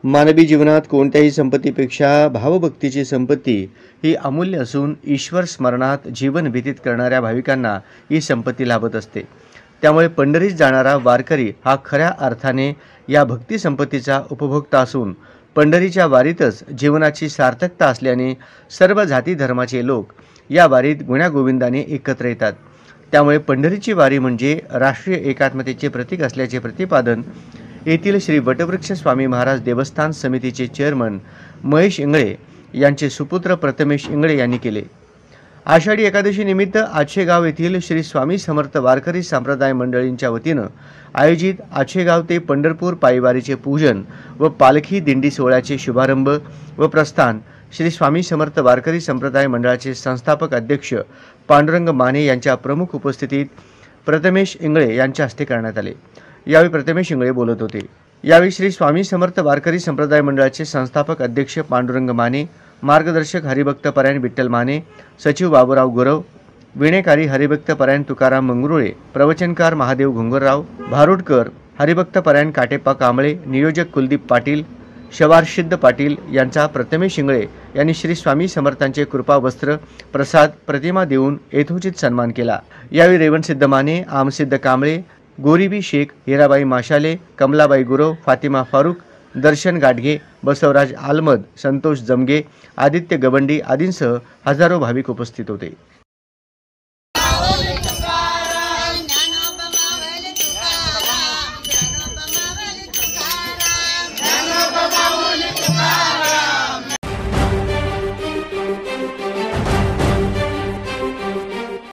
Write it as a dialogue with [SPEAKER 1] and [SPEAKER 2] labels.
[SPEAKER 1] मानवी जीवनात कोणत्याही संपत्तीपेक्षा भावभक्तीची संपत्ती ही अमूल्य असून ईश्वर स्मरणात जीवन व्यतीत करणाऱ्या भाविकांना ही संपत्ती लाभत असते। त्यामुळे पंढरीत जाणारा वारकरी हा खऱ्या अर्थाने या भक्ती संपत्तीचा उपभोक्ता असून पंढरीच्या वारीतच जीवनाची सार्थकता असल्याने सर्व जाती धर्माचे लोक या वारीत गुण्यागोविंदाने एकत्र येतात। त्यामुळे पंढरीची वारी म्हणजे राष्ट्रीय एकात्मतेचे प्रतीक असल्याचे प्रतिपादन येथील श्री वटवृक्ष स्वामी महाराज देवस्थान समितीचे चेअरमन महेश इंगळे यांचे सुपुत्र प्रथमेश इंगळे यांनी केले। आषाढी एकादशी निमित्त आचेगाव येथील श्री स्वामी समर्थ वारकरी संप्रदाय मंडळींच्या वतीनं आयोजित आचेगाव ते पंढरपूर पायीवारीचे पूजन व पालखी दिंडी सोहळ्याचे शुभारंभ व प्रस्थान श्री स्वामी समर्थ वारकरी संप्रदाय मंडळाचे संस्थापक अध्यक्ष पांडुरंग माने यांच्या प्रमुख उपस्थितीत प्रथमेश इंगळे यांच्या हस्ते करण्यात आले। यावेळी प्रथमेश इंगळे बोलत होते। यावेळी श्री स्वामी समर्थ वारकरी संप्रदाय मंडळाचे संस्थापक अध्यक्ष पांडुरंग माने, मार्गदर्शक हरिभक्त परायण विठ्ठल माने, सचिव बाबूराव गुरव, विणेकारी हरिभक्त परायण तुकाराम मंगरुळे, प्रवचनकार महादेव घुंगरराव भारुडकर, हरिभक्त परायण काटेप्पा कांबळे, नियोजक कुलदीप पाटील, शवारसिद्ध पाटील यांचा प्रथमेश इंगळे यांनी श्री स्वामी समर्थांचे कृपा वस्त्र प्रसाद प्रतिमा देऊन यथोचित सन्मान केला। यावेळी रेवणसिद्ध माने, आमसिद्ध कांबळे, गोरीबी शेख, हिराबाई माशाले, कमलाबाई गुरव, फातिमा फारूक, दर्शन गाडगे, बसवराज आलमद, संतोष जमगे, आदित्य गवंडी आदींसह हजारो भाविक उपस्थित होते।